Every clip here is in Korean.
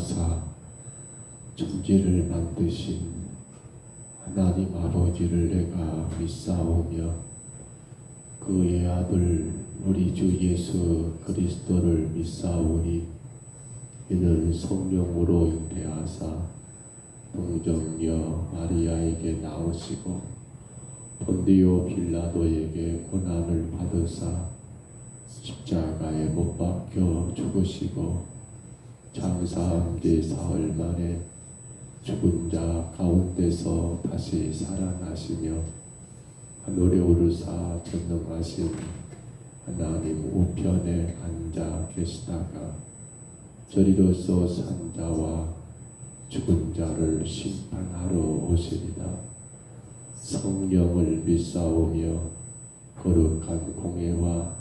인도하사 천지를 만드신 하나님 아버지를 내가 믿사오며 그의 아들 우리 주 예수 그리스도를 믿사오니 이는 성령으로 잉태하사 동정녀 마리아에게 나오시고 본디오 빌라도에게 고난을 받으사 십자가에 못 박혀 죽으시고 장사한 지 사흘 만에 죽은 자 가운데서 다시 살아나시며 하늘에 오르사 전능하신 하나님 우편에 앉아 계시다가 저리로서 산 자와 죽은 자를 심판하러 오시리다. 성령을 믿사오며 거룩한 공예와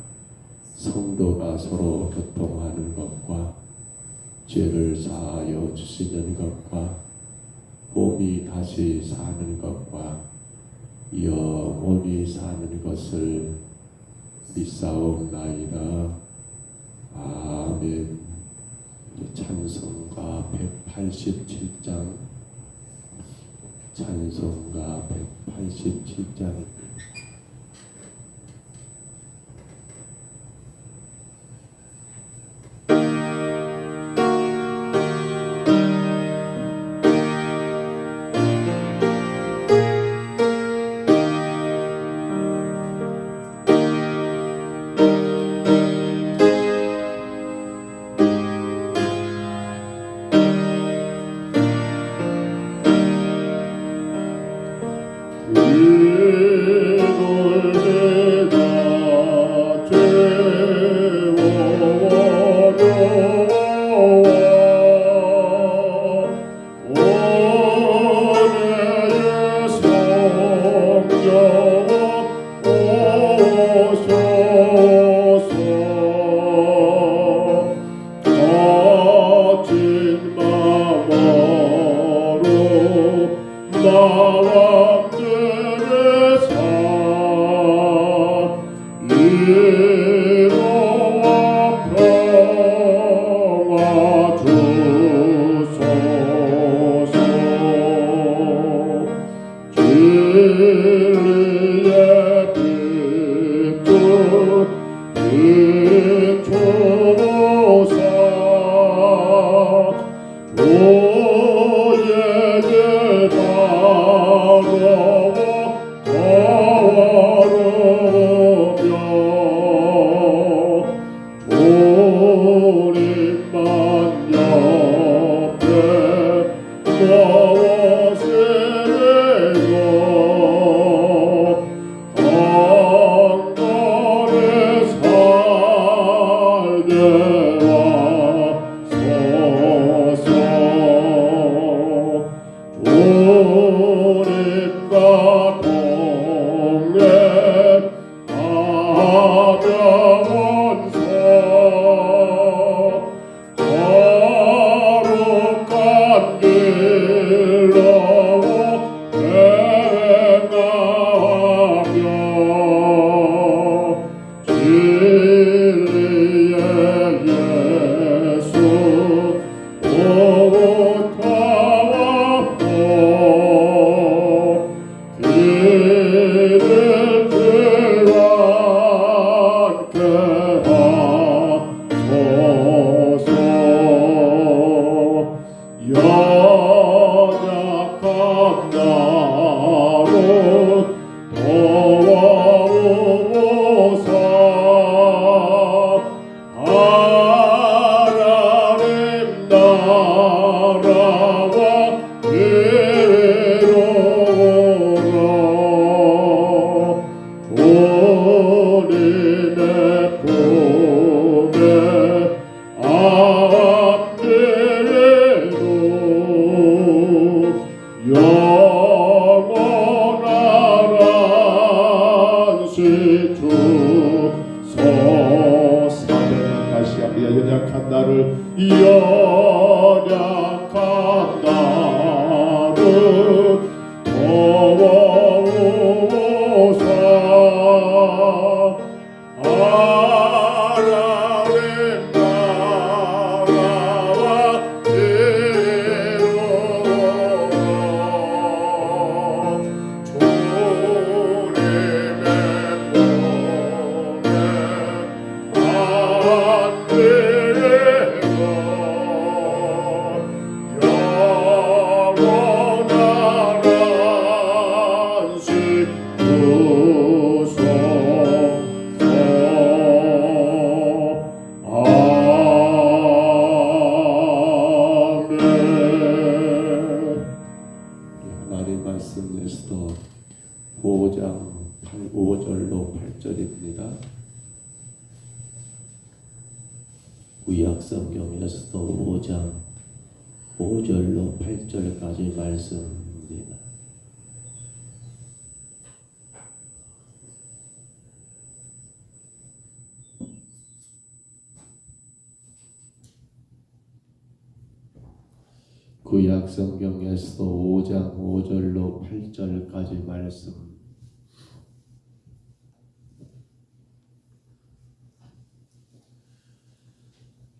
성도가 서로 교통하는 것과 죄를 사하여 주시는 것과 몸이 다시 사는 것과 영원히 사는 것을 믿사옵나이다. 아멘. 찬송가 187장 찬송가 187장 구약 성경 에스더 5장 5절로 8절까지 말씀입니다. 구약 성경 에스더 5장 5절로 8절까지 말씀.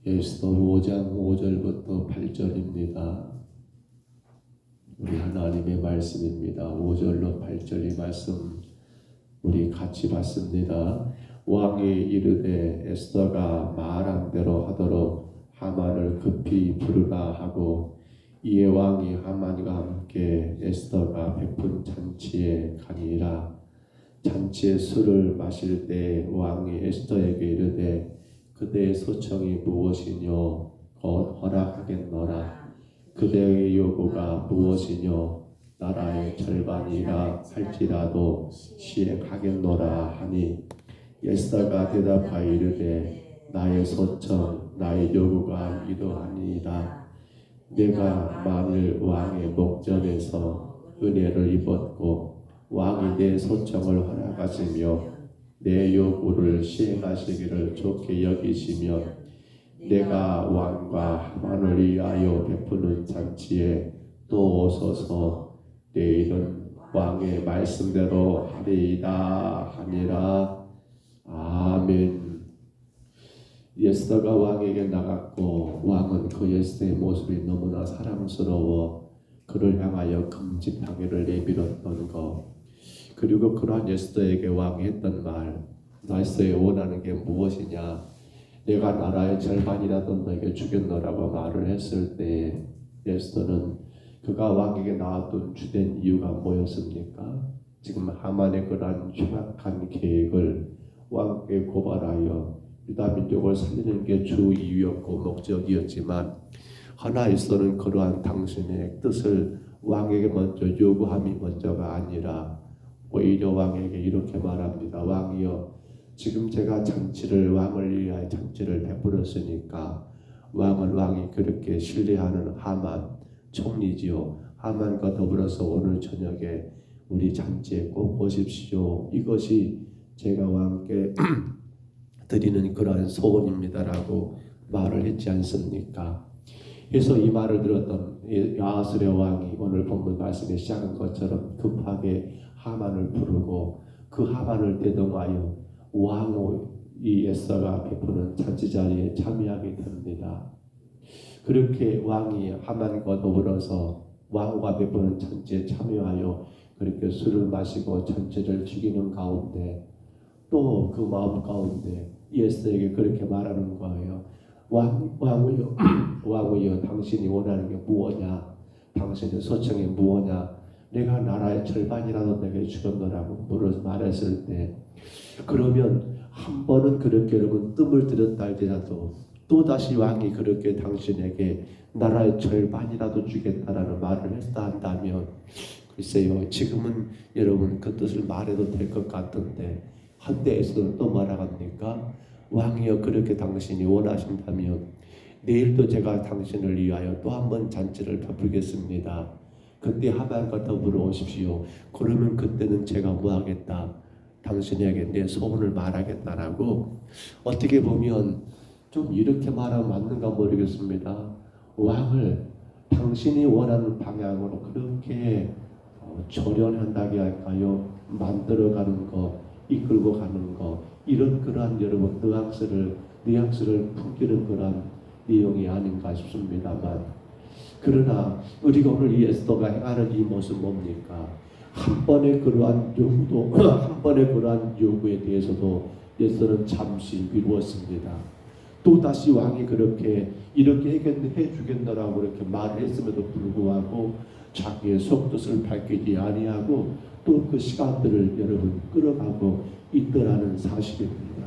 에스더 5장 5절부터 8절입니다. 우리 하나님의 말씀입니다. 5절로 8절의 말씀 우리 같이 봤습니다. 왕이 이르되 에스더가 말한 대로 하도록 하만을 급히 부르라 하고, 이에 왕이 하만과 함께 에스더가 베푼 잔치에 가니라. 잔치에 술을 마실 때 왕이 에스더에게 이르되 그대의 소청이 무엇이뇨? 곧 허락하겠노라. 그대의 요구가 무엇이뇨? 나라의 절반이라 할지라도 시행하겠노라 하니, 에스더가 대답하여 이르되 나의 소청 나의 요구가 이러하니이다. 내가 만일 왕의 목전에서 은혜를 입었고 왕이 내 소청을 허락하시며 내 요구를 시행하시기를 좋게 여기시면 내가 왕과 하만을 위하여 베푸는 잔치에 또 오소서. 내일은 왕의 말씀대로 하리이다 하니라. 아멘. 에스더가 왕에게 나갔고 왕은 그 에스더의 모습이 너무나 사랑스러워 그를 향하여 금지파기를 내밀었던 것, 그리고 그러한 에스더에게 왕이 했던 말, 에스더에 원하는 게 무엇이냐? 내가 나라의 절반이라도 너에게 주겠노라고 말을 했을 때 에스더는 그가 왕에게 나왔던 주된 이유가 뭐였습니까? 지금 하만의 그러한 흉악한 계획을 왕께 고발하여 유다 민족을 살리는 게 주 이유였고 목적이었지만, 하나 에스더는 그러한 당신의 뜻을 왕에게 먼저 요구함이 먼저가 아니라 오히려 왕에게 이렇게 말합니다. 왕이여, 지금 제가 왕을 위하여 잔치를 베풀었으니까 왕이 그렇게 신뢰하는 하만 총리지요. 하만과 더불어서 오늘 저녁에 우리 잔치에 꼭 오십시오. 이것이 제가 왕께 드리는 그러한 소원입니다라고 말을 했지 않습니까? 그래서 이 말을 들었던 야하스의 왕이 오늘 본문 말씀에 시작한 것처럼 급하게 하만을 부르고 그 하만을 대동하여 이 에스더가 베푸는 잔치 자리에 참여하게 됩니다. 그렇게 왕이 하만과 더불어서 왕과 베푸는 잔치에 참여하여 그렇게 술을 마시고 잔치를 즐기는 가운데 또 그 마음 가운데 에스더에게 그렇게 말하는 거예요. 왕이여, 당신이 원하는 게 무엇냐? 당신의 소청이 무엇냐? 내가 나라의 절반이라도 내게 주겠노라고 말했을 때, 그러면 한 번은 그렇게 여러분 뜸을 들였다 할지라도 또다시 왕이 그렇게 당신에게 나라의 절반이라도 주겠다라는 말을 했다 한다면, 글쎄요, 지금은 여러분 그 뜻을 말해도 될 것 같은데 한때에서는 또 말하갑니까? 왕이여, 그렇게 당신이 원하신다면 내일도 제가 당신을 위하여 또 한 번 잔치를 베풀겠습니다. 그때 하만과 더불어 오십시오. 그러면 그때는 제가 뭐 하겠다? 당신에게 내 소원을 말하겠다라고, 어떻게 보면 좀 이렇게 말하면 맞는가 모르겠습니다. 왕을 당신이 원하는 방향으로 그렇게 조련한다게 할까요? 만들어가는 거, 이끌고 가는 거, 이런 그러한 여러분 뉘앙스를 풍기는 그러한 내용이 아닌가 싶습니다만, 그러나 우리가 오늘 이 에스더가 행하는 이 모습 뭡니까? 한 번의 그러한 요구에 대해서도 에스더는 잠시 미루었습니다. 또 다시 왕이 이렇게 해주겠노라고 이렇게 말을 했음에도 불구하고 자기의 속뜻을 밝히지 아니하고 또 그 시간들을 여러분 끌어가고 있더라는 사실입니다.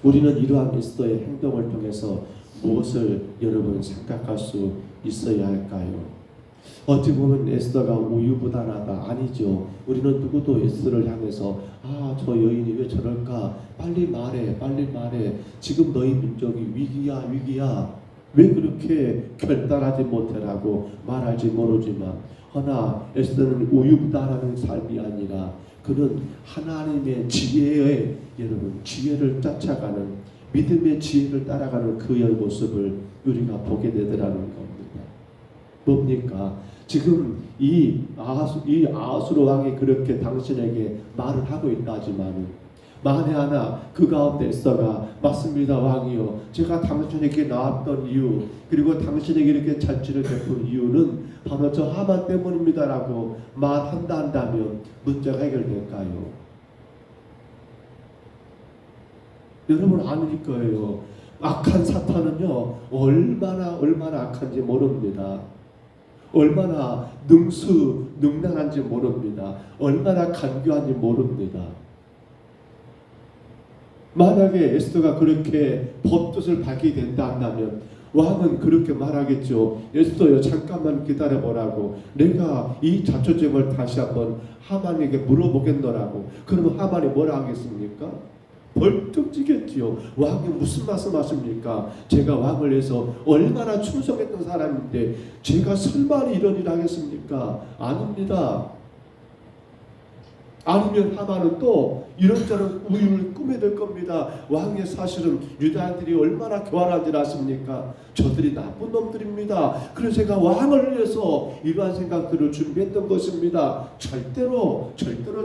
우리는 이러한 에스더의 행동을 통해서 무엇을 여러분 생각할 수 있어야 할까요? 어찌 보면 에스더가 우유부단하다 아니죠. 우리는 누구도 에스더를 향해서 저 여인이 왜 저럴까? 빨리 말해, 빨리 말해. 지금 너희 민족이 위기야, 위기야. 왜 그렇게 결단하지 못해라고 말할지 모르지만, 허나 에스더는 우유부단하는 삶이 아니라 그는 하나님의 지혜의 여러분 지혜를 쫓아가는 믿음의 지혜를 따라가는 그의 모습을 우리가 보게 되더라는 겁니다. 뭡니까? 지금 이 아하수르 왕이 그렇게 당신에게 말을 하고 있다 하지만 만에 하나 그 가운데 에스더가 맞습니다 왕이요, 제가 당신에게 나왔던 이유 그리고 당신에게 이렇게 잔치를 베푼 이유는 바로 저 하만 때문입니다 라고 말한다 한다면 문제가 해결될까요? 여러분 아닐 거예요. 악한 사탄은요 얼마나 악한지 모릅니다. 얼마나 능란한지 모릅니다. 얼마나 간교한지 모릅니다. 만약에 에스더가 그렇게 법뜻을 밝히게 된다 한다면 왕은 그렇게 말하겠죠. 에스더여 잠깐만 기다려보라고. 내가 이 자초점을 다시 한번 하만에게 물어보겠노라고. 그러면 하만이 뭐라 하겠습니까? 벌떡 지겠지요. 왕이 무슨 말씀하십니까? 제가 왕을 위해서 얼마나 충성했던 사람인데 제가 설마 이런 일 하겠습니까? 아닙니다. 아니면 하만은 또 이런저런 우유를 꾸며들 겁니다. 왕의 사실은 유다인들이 얼마나 교활한 줄 아십니까? 저들이 나쁜 놈들입니다. 그래서 제가 왕을 위해서 이러한 생각들을 준비했던 것입니다. 절대로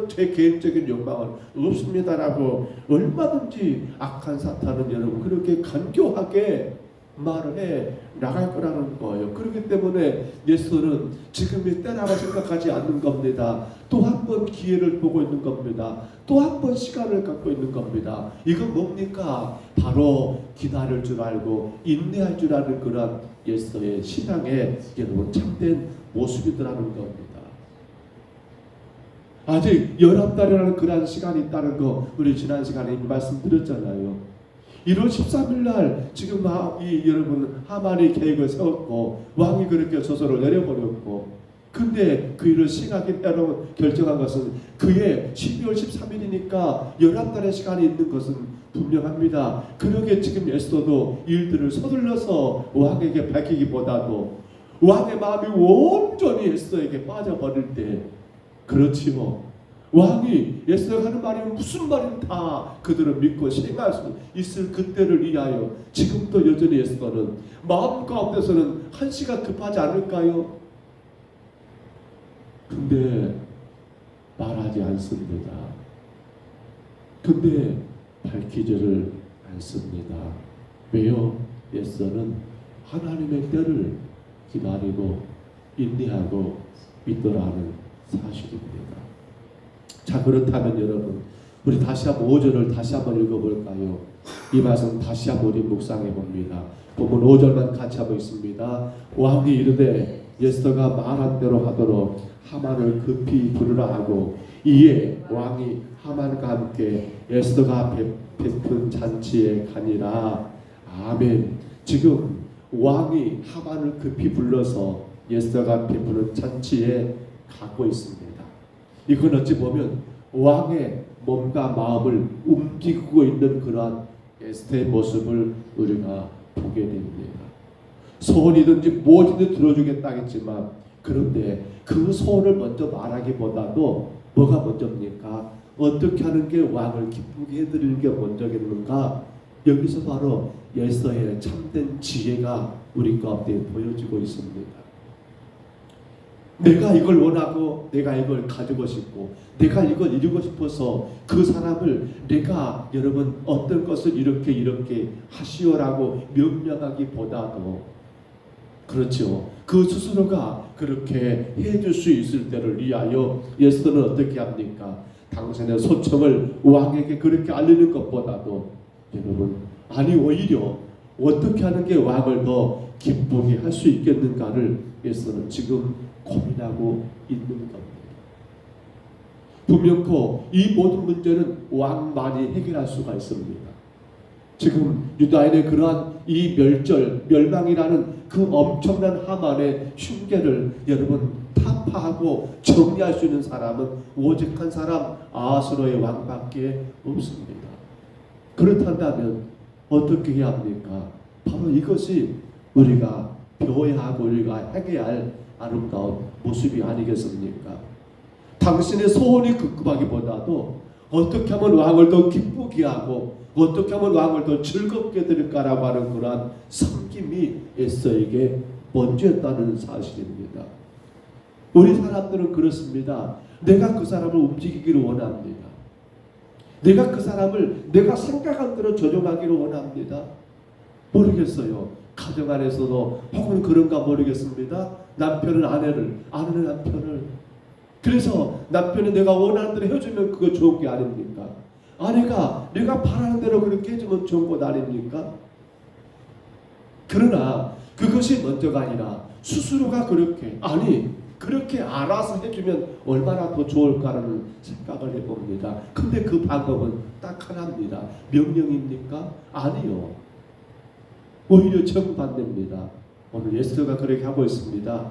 제 개인적인 욕망은 없습니다라고 얼마든지 악한 사탄은 여러분 그렇게 간교하게 말을 해 나갈 거라는 거예요. 그렇기 때문에 예수는 지금이 때라고 생각하지 않는 겁니다. 또 한 번 기회를 보고 있는 겁니다. 또 한 번 시간을 갖고 있는 겁니다. 이건 뭡니까? 바로 기다릴 줄 알고 인내할 줄 아는 그런 예수의 신앙의 여러분 참된 모습이더라는 겁니다. 아직 19달이라는 그런 시간이 있다는 거 우리 지난 시간에 이미 말씀드렸잖아요. 1월 13일 날 지금 여러분 하만이 계획을 세웠고 왕이 그렇게 저서를 내려버렸고, 근데 그 일을 시행하겠다고 결정한 것은 그의 12월 13일이니까 11달의 시간이 있는 것은 분명합니다. 그러게 지금 에스더도 일들을 서둘러서 왕에게 밝히기보다도 왕의 마음이 온전히 에스더에게 빠져버릴 때, 그렇지 뭐 왕이 에스더가 하는 말이 무슨 말이든 다 그들은 믿고 시행할 수 있을 그때를 위하여 지금도 여전히 에스더는 마음 가운데서는 한시가 급하지 않을까요? 근데 말하지 않습니다. 근데 밝히지를 않습니다. 왜요? 에스더는 하나님의 때를 기다리고 인내하고 믿더라는 사실입니다. 자, 그렇다면 여러분 우리 다시 한번 5절을 다시 한번 읽어볼까요? 이 말씀 다시 한번 우리 묵상해 봅니다. 본문 5절만 같이 하고 있습니다. 왕이 이르되 에스더가 말한 대로 하도록 하만을 급히 부르라 하고, 이에 왕이 하만과 함께 에스더가 베푼 잔치에 가니라. 아멘. 지금 왕이 하만을 급히 불러서 에스더가 베푸는 잔치에 가고 있습니다. 이건 어찌 보면 왕의 몸과 마음을 움직이고 있는 그러한 에스더의 모습을 우리가 보게 됩니다. 소원이든지 무엇이든 들어주겠다 했지만, 그런데 그 소원을 먼저 말하기보다도 뭐가 먼저입니까? 어떻게 하는 게 왕을 기쁘게 해드리는 게 먼저겠는가? 여기서 바로 에스더의 참된 지혜가 우리 가운데 보여지고 있습니다. 내가 이걸 원하고 내가 이걸 가지고 싶고 내가 이걸 이루고 싶어서 그 사람을 내가 여러분 어떤 것을 이렇게 하시오라고 명령하기보다도, 그렇죠, 그 스스로가 그렇게 해줄 수 있을 때를 위하여 에스더는 어떻게 합니까? 당신의 소청을 왕에게 그렇게 알리는 것보다도 여러분, 아니 오히려 어떻게 하는 게 왕을 더 기쁘게 할 수 있겠는가를 에스더는 지금 고민하고 있는 겁니다. 분명코 이 모든 문제는 왕만이 해결할 수가 있습니다. 지금 유다인의 그러한 이 멸망이라는 그 엄청난 하만의 흉계를 여러분 타파하고 정리할 수 있는 사람은 오직 한 사람 아하스로의 왕밖에 없습니다. 그렇다면 어떻게 해야 합니까? 바로 이것이 우리가 배워야 하고 우리가 행해야 할 아름다운 모습이 아니겠습니까? 당신의 소원이 급급하기보다도 어떻게 하면 왕을 더 기쁘게 하고 어떻게 하면 왕을 더 즐겁게 드릴까라고 하는 그러한 섬김이 에스더에게 먼저였다는 사실입니다. 우리 사람들은 그렇습니다. 내가 그 사람을 움직이기를 원합니다. 내가 그 사람을 내가 생각한 대로 조종하기를 원합니다. 모르겠어요. 가정 안에서도 혹은 그런가 모르겠습니다. 남편은 아내는 남편을. 그래서 남편이 내가 원하는 대로 해주면 그거 좋은 게 아닙니까? 아내가 내가 바라는 대로 그렇게 해주면 좋은 것 아닙니까? 그러나 그것이 먼저가 아니라 스스로가 그렇게 알아서 해주면 얼마나 더 좋을까라는 생각을 해봅니다. 근데 그 방법은 딱 하나입니다. 명령입니까? 아니요. 오히려 정반대입니다. 오늘 에스더가 그렇게 하고 있습니다.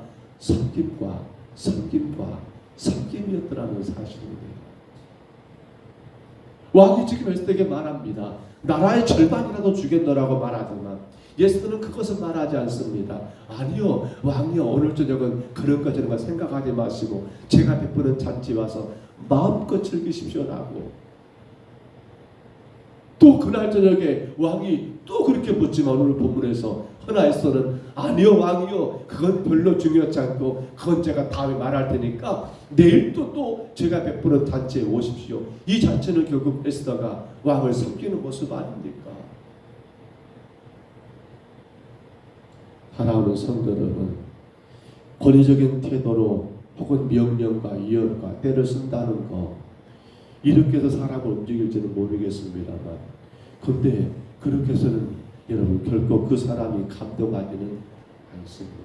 섬김이었더라는 사실입니다. 왕이 지금 에스더에게 말합니다. 나라의 절반이라도 주겠노라고 말하지만 에스더는 그것을 말하지 않습니다. 아니요, 왕이요, 오늘 저녁은 그런 것 저런 거 생각하지 마시고 제가 베푸는 잔치 와서 마음껏 즐기십시오라고. 또 그날 저녁에 왕이 또 그렇게 묻지만 오늘 본문에서 허나 에스더는 아니요 왕이요, 그건 별로 중요하지 않고 그건 제가 다음에 말할 테니까 내일 또 제가 베푸는 잔치에 오십시오. 이 잔치는 결국 에스더가 왕을 섬기는 모습 아닙니까? 사랑하는 성도 여러분, 권위적인 태도로 혹은 명령과 이언과 때를 쓴다는 거, 이렇게 해서 사람을 움직일지는 모르겠습니다만, 근데 그렇게 해서는 여러분 결코 그 사람이 감동하지는 않습니다.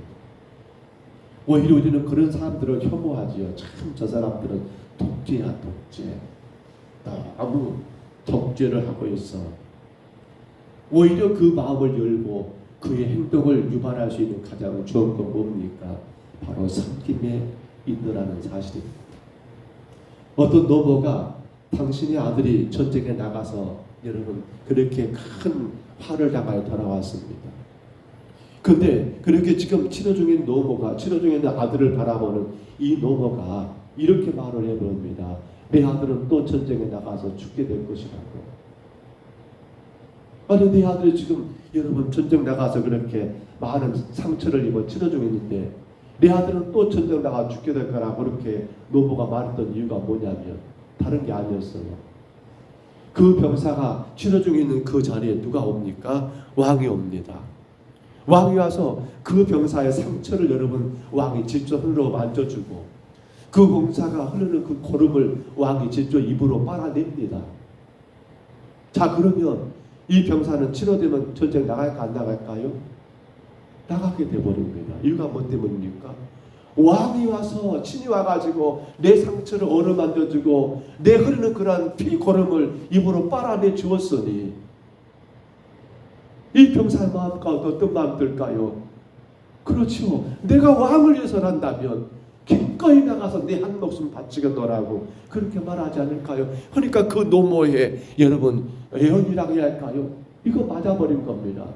오히려 우리는 그런 사람들을 혐오하지요. 참 저 사람들은 독재야, 독재. 너무 독재를 하고 있어. 오히려 그 마음을 열고 그의 행동을 유발할 수 있는 가장 좋은 건 뭡니까? 바로 섬김에 있느라는 사실입니다. 어떤 노모가 당신의 아들이 전쟁에 나가서 여러분 그렇게 큰 화를 당하여 돌아왔습니다. 근데 그렇게 지금 치료 중인 노모가, 치료 중에 있는 아들을 바라보는 이 노모가 이렇게 말을 해봅니다. 내 아들은 또 전쟁에 나가서 죽게 될 것이라고. 아니 내 아들이 지금 여러분 전쟁 나가서 그렇게 많은 상처를 입어 치료 중에 있는데 내 아들은 또 전쟁 나가 죽게 될 거라고 그렇게 노모가 말했던 이유가 뭐냐면 다른 게 아니었어요. 그 병사가 치료 중에 있는 그 자리에 누가 옵니까? 왕이 옵니다. 왕이 와서 그 병사의 상처를 여러분 왕이 직접 흘러 만져주고 그 병사가 흐르는 그 고름을 왕이 직접 입으로 빨아냅니다. 자, 그러면 이 병사는 치료되면 전쟁 나갈까 안 나갈까요? 나가게 돼버립니다. 이유가 뭐 때문입니까? 왕이 와서 친히 와가지고 내 상처를 어루만져주고 내 흐르는 그런 피 고름을 입으로 빨아내 주었으니 이 병사의 마음 가운데 어떤 마음 들까요? 그렇죠. 내가 왕을 위해서란다면 기꺼이 나가서 내 한 목숨 바치겠노라고 그렇게 말하지 않을까요? 그러니까 그 노모의 여러분 애언이라고 해야 할까요? 이거 맞아버린 겁니다.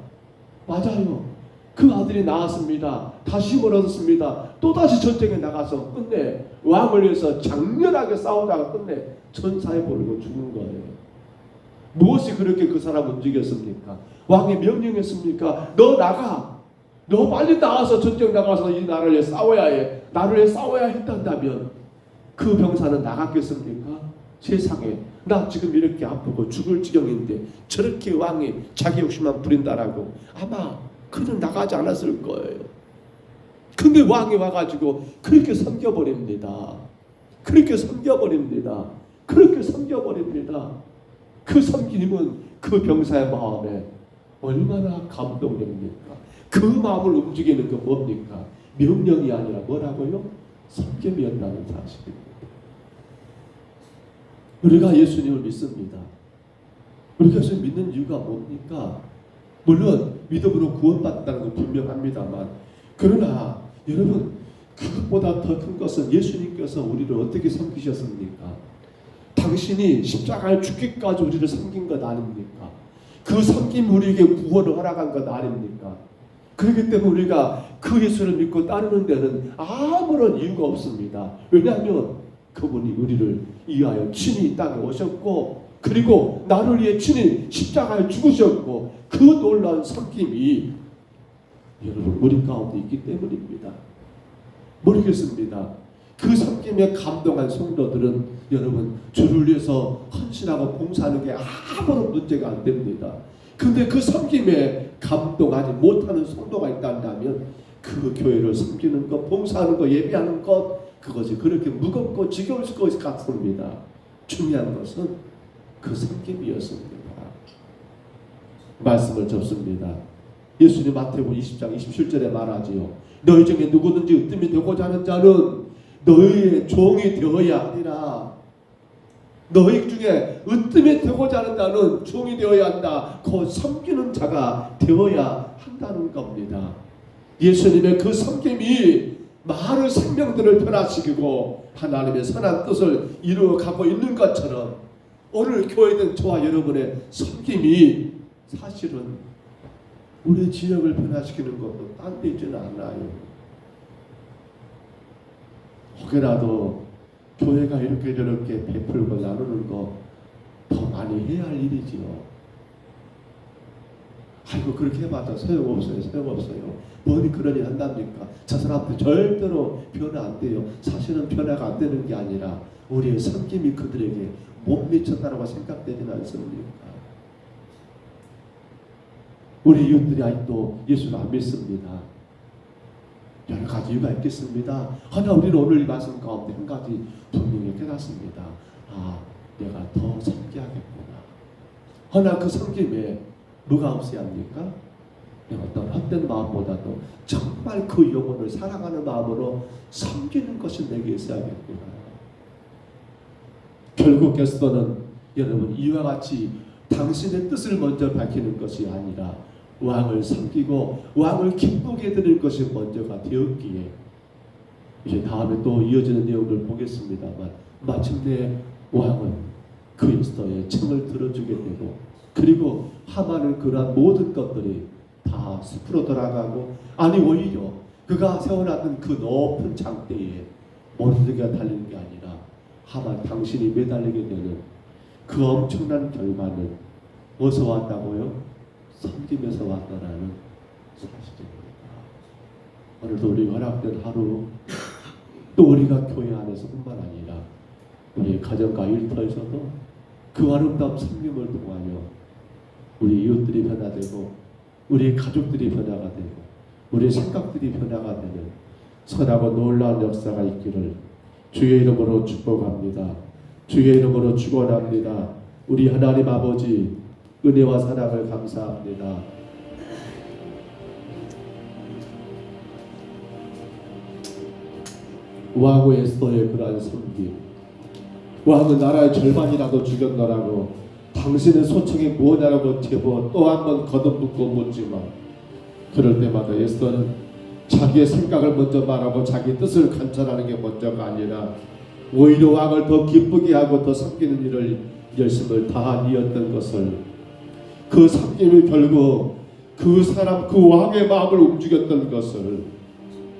맞아요. 그 아들이 나왔습니다. 다시 멀어졌습니다. 또다시 전쟁에 나가서 끝내 왕을 위해서 장렬하게 싸우다가 끝내 천사에 버리고 죽는 거예요. 무엇이 그렇게 그 사람 움직였습니까? 왕이 명령했습니까? 너 나가. 너 빨리 나와서 전쟁 나가서 이 나라를 위해 싸워야 해. 나를 위해 싸워야 했단다면 그 병사는 나갔겠습니까? 세상에 나 지금 이렇게 아프고 죽을 지경인데 저렇게 왕이 자기 욕심만 부린다라고 아마 그는 나가지 않았을 거예요. 근데 왕이 와가지고 그렇게 섬겨버립니다. 그렇게 섬겨버립니다. 그렇게 섬겨버립니다. 그 섬김은 그 병사의 마음에 얼마나 감동됩니까? 그 마음을 움직이는 게 뭡니까? 명령이 아니라 뭐라고요? 섬김이었다는 사실입니다. 우리가 예수님을 믿습니다. 우리가 예수 믿는 이유가 뭡니까? 물론 믿음으로 구원받는다는 건 분명합니다만, 그러나 여러분, 그것보다 더 큰 것은 예수님께서 우리를 어떻게 섬기셨습니까? 당신이 십자가에 죽기까지 우리를 섬긴 것 아닙니까? 그 섬김이 우리에게 구원을 허락한 것 아닙니까? 그렇기 때문에 우리가 그 예수를 믿고 따르는 데는 아무런 이유가 없습니다. 왜냐하면 그분이 우리를 위하여 친히 이 땅에 오셨고, 그리고 나를 위해 친히 십자가에 죽으셨고, 그 놀라운 섬김이 여러분 우리 가운데 있기 때문입니다. 모르겠습니다. 그 섬김에 감동한 성도들은 여러분 주를 위해서 헌신하고 봉사하는 게 아무런 문제가 안 됩니다. 근데 그 섬김에 감동하지 못하는 성도가 있다면 그 교회를 섬기는 것, 봉사하는 것, 예배하는 것, 그것이 그렇게 무겁고 지겨울 것 같습니다. 중요한 것은 그 섬김이었습니다. 말씀을 접습니다. 예수님 마태복음 20장 27절에 말하지요. 너희 중에 누구든지 으뜸이 되고자 하는 자는 너희의 종이 되어야 하리라. 너희 중에 으뜸이 되고자 하는 자는 종이 되어야 한다. 그 섬기는 자가 되어야 한다는 겁니다. 예수님의 그 섬김이 많은 생명들을 변화시키고 하나님의 선한 뜻을 이루어가고 있는 것처럼 오늘 교회된 저와 여러분의 섬김이 사실은 우리 지역을 변화시키는 것도 딴 데 있지는 않아요. 혹여라도 교회가 이렇게 저렇게 베풀고 나누는 거 더 많이 해야 할 일이지요. 아이고 그렇게 해봐도 소용없어요. 소용없어요. 뭐니 그러니 한답니까? 저 사람들 절대로 변화 안 돼요. 사실은 변화가 안 되는 게 아니라 우리의 섬김이 그들에게 못 미쳤다라고 생각되지는 않습니까? 우리 이웃들이 아직도 예수를 안 믿습니다. 여러 가지 이유가 있겠습니다. 하나 우리는 오늘 이 말씀 가운데 한 가지 분명히 깨닫습니다. 아, 내가 더 섬겨야겠구나. 하나 그 섬김에 뭐가 없어야 합니까? 어떤 헛된 마음보다도 정말 그 영혼을 사랑하는 마음으로 섬기는 것이 내게 있어야겠구나. 결국 결론은 여러분 이와 같이 당신의 뜻을 먼저 밝히는 것이 아니라 왕을 섬기고 왕을 기쁘게 해드릴 것이 먼저가 되었기에 이제 다음에 또 이어지는 내용을 보겠습니다만 마침내 왕은 그리스도의 청을 들어주게 되고 그리고 하만은 그러한 모든 것들이 다 숲으로 돌아가고 아니 오히려 그가 세워놨던 그 높은 장대에 모르드게가 달리는 게 아니라 하만 당신이 매달리게 되는 그 엄청난 결과는 어디서 왔다고요? 섬김에서 왔다라는 사실입니다. 오늘도 우리 허락된 하루 또 우리가 교회 안에서뿐만 아니라 우리 가정과 일터에서도 그 아름다운 섬김을 통하여 우리 이웃들이 변화되고 우리 가족들이 변화가 되고 우리 생각들이 변화가 되는 선하고 놀라운 역사가 있기를 주의 이름으로 축복합니다. 주의 이름으로 축원합니다. 우리 하나님 아버지 은혜와 사랑을 감사합니다. 왕후 에스더의 그러한 섬김, 왕은 나라의 절반이라도 죽였노라고 당신의 소청이 무엇이라고 제보 또 한 번 거듭묻고 묻지만 그럴 때마다 에스더는 자기의 생각을 먼저 말하고 자기 뜻을 관철하는 게 먼저가 아니라 오히려 왕을 더 기쁘게 하고 더 섬기는 일을 열심을 다한 이었던 것을 그 섬김이 결국 그 사람 그 왕의 마음을 움직였던 것을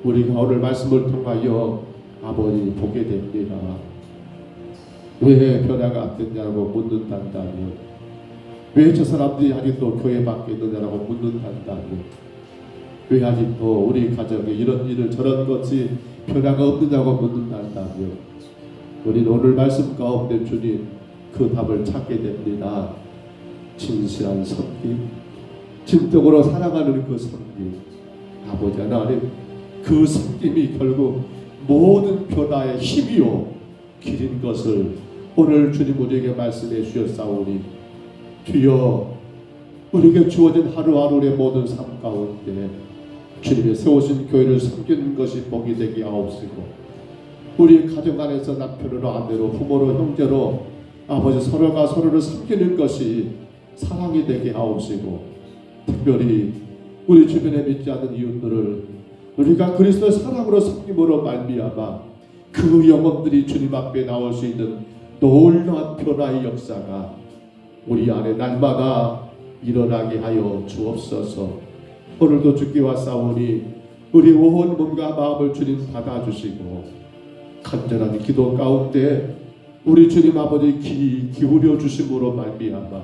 우리가 오늘 말씀을 통하여 아버지 보게 됩니다. 왜 변화가 안 됐냐고 묻는단다면 왜 저 사람들이 아직도 교회 밖에 있느냐고 묻는단다면 왜 아직도 우리 가정에 이런 일을 저런 것이 변화가 없느냐고 묻는단다면 우리는 오늘 말씀 가운데 주님 그 답을 찾게 됩니다. 진실한 섬김, 진정으로 사랑하는 그 섬김, 아버지 하나님 그 섬김이 결국 모든 변화의 힘이요 길인 것을 오늘 주님 우리에게 말씀해 주셨사오니 주여 우리에게 주어진 하루하루의 모든 삶 가운데 주님의 세우신 교회를 섬기는 것이 복이 되게 하옵시고 우리 가정 안에서 남편으로 아내로 부모로 형제로 아버지 서로가 서로를 섬기는 것이 사랑이 되게 하옵시고, 특별히 우리 주변에 믿지 않는 이웃들을 우리가 그리스도의 사랑으로 섬김으로 말미암아 그 영혼들이 주님 앞에 나올 수 있는 놀라운 변화의 역사가 우리 안에 날마다 일어나게 하여 주옵소서. 오늘도 주께 왔사오니 우리 온 몸과 마음을 주님 받아주시고 간절한 기도 가운데 우리 주님 아버지 귀 기울여 주심으로 말미암아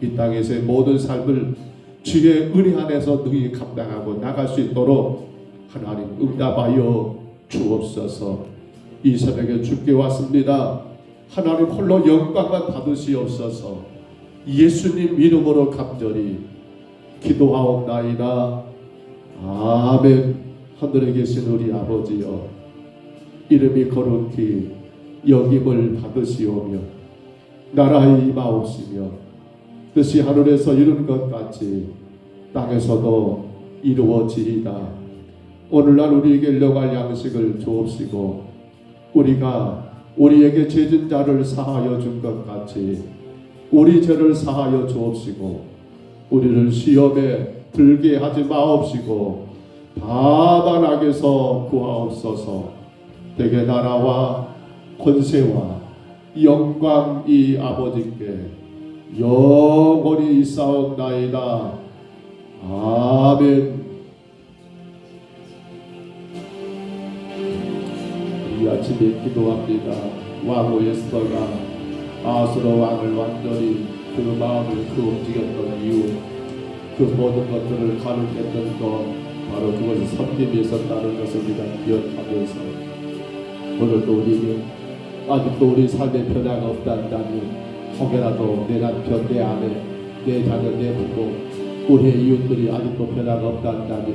이 땅에서의 모든 삶을 주의 은혜 안에서 능히 감당하고 나갈 수 있도록 하나님 응답하여 주옵소서. 이 새벽에 주께 왔습니다. 하나님 홀로 영광만 받으시옵소서. 예수님 이름으로 간절히 기도하옵나이다. 아멘. 하늘에 계신 우리 아버지여, 이름이 거룩히 여김을 받으시오며 나라의 임하옵시며 뜻이 하늘에서 이룬 것 같이 땅에서도 이루어지이다. 오늘날 우리에게 일용할 양식을 주옵시고 우리가 우리에게 죄진 자를 사하여 준 것 같이 우리 죄를 사하여 주옵시고 우리를 시험에 들게 하지 마옵시고 다만 악에서 구하옵소서. 대개 나라와 권세와 영광이 아버지께 영원히 있사옵나이다. 아멘. 이 아침에 기도합니다. 왕후 에스더가 아수르 왕을 완전히 그 마음을 움직였던 이유, 그 모든 것들을 가르쳤던 것, 바로 그것이 섬김이 있었다는 것을 우리가 기억하면서 오늘도 우리에게 아직도 우리 삶의 변화가 없다면 혹여라도 내 남편, 내 아내, 내 자녀, 내 부모, 우리의 이웃들이 아직도 변화가 없다면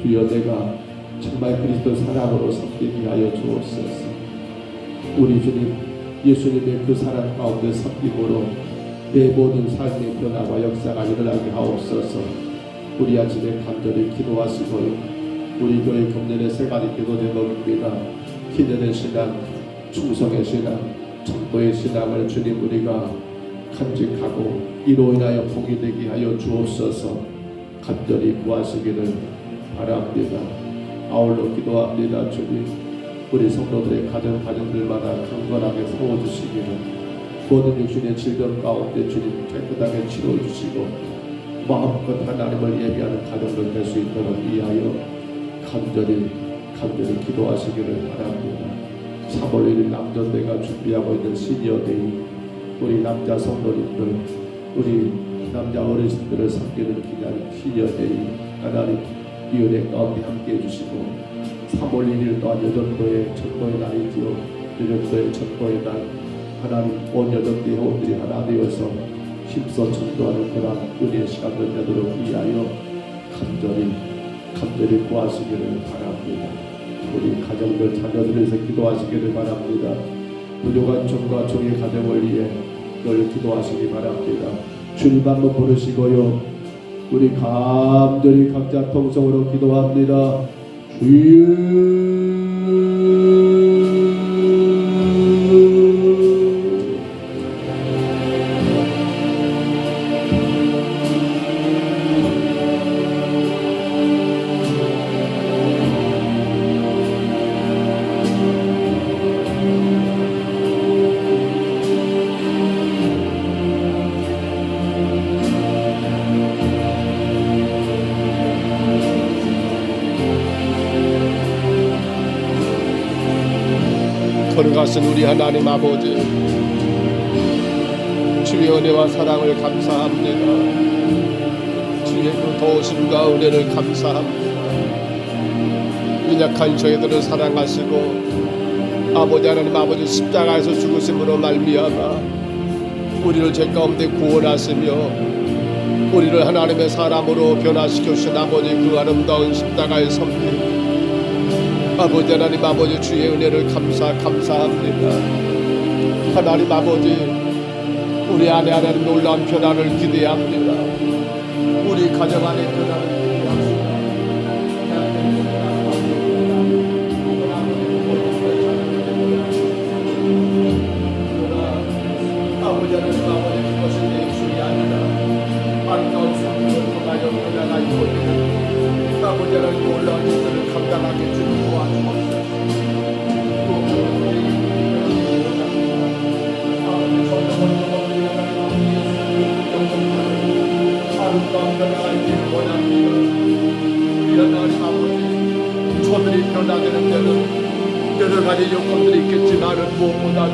주여 내가 정말 그리스도 사랑으로 섬기게 하여 주옵소서. 우리 주님 예수님의 그 사랑 가운데 섬김으로 내 모든 삶의 변화와 역사가 일어나게 하옵소서. 우리 아침에 간절히 기도하시고요. 우리 교회 금년의 세 가지 기도 제목입니다. 기년의 신앙, 충성의 신앙, 전도의 신앙을 주님 우리가 간직하고 이로 인하여 복이 되게 하여 주옵소서. 간절히 구하시기를 바랍니다. 아울러 기도합니다. 주님 우리 성도들의 가정들마다 강건하게 세워주시기를, 모든 육신의 질병 가운데 주님 깨끗하게 치료해주시고 마음껏 하나님을 예배하는 가정들 될 수 있도록 위하여 간절히 기도하시기를 바랍니다. 3월 1일 남전대가 준비하고 있는 시니어데이, 우리 남자 성도님들, 우리 남자 어르신들을 섬기는 기간 시니어데이 하나님 위원회 가운데 함께 해주시고 3월 1일 또한 여전도의 전도의 날이지요. 여전도의 전도의 날 하나님 온 여전도의 회원들이 하나 되어서 힘써 전도하는 그런 은혜의 시간을 되도록 위하여 간절히 구하시기를 바랍니다. 우리 가정들 자녀들을 위해서 기도하시기를 바랍니다. 부족한 종과 종의 가정을 위해 늘 기도하시기 바랍니다. 주님 한번 부르시고요. 우리 간절히 각자 통성으로 기도합니다. 주여 거룩하신 우리 하나님 아버지, 주의 은혜와 사랑을 감사합니다. 주의 그 도우심과 은혜를 감사합니다. 연약한 저희들을 사랑하시고 아버지 하나님 아버지 십자가에서 죽으심으로 말미암아 우리를 죄 가운데 구원하시며 우리를 하나님의 사람으로 변화시켜 주신 아버지 그 아름다운 십자가의 섭리, 아버지 하나님 아버지 주의 은혜를 감사합니다. 하나님 아버지 우리 안에 하나님 놀라운 변화를 기대합니다. 우리 가정 안에 변화를 기대합니다. 아버지 하나님 아버지 그것이 내 주이 아니라 이런 놀라운 일들을 감당하게 주는 도와주옵소서. 아름다운 변화가 있기를 원합니다. 우리 하나님 아버지, 저들이 변화되는 데는 여러 가지 요건들이 있겠지만은 무엇보다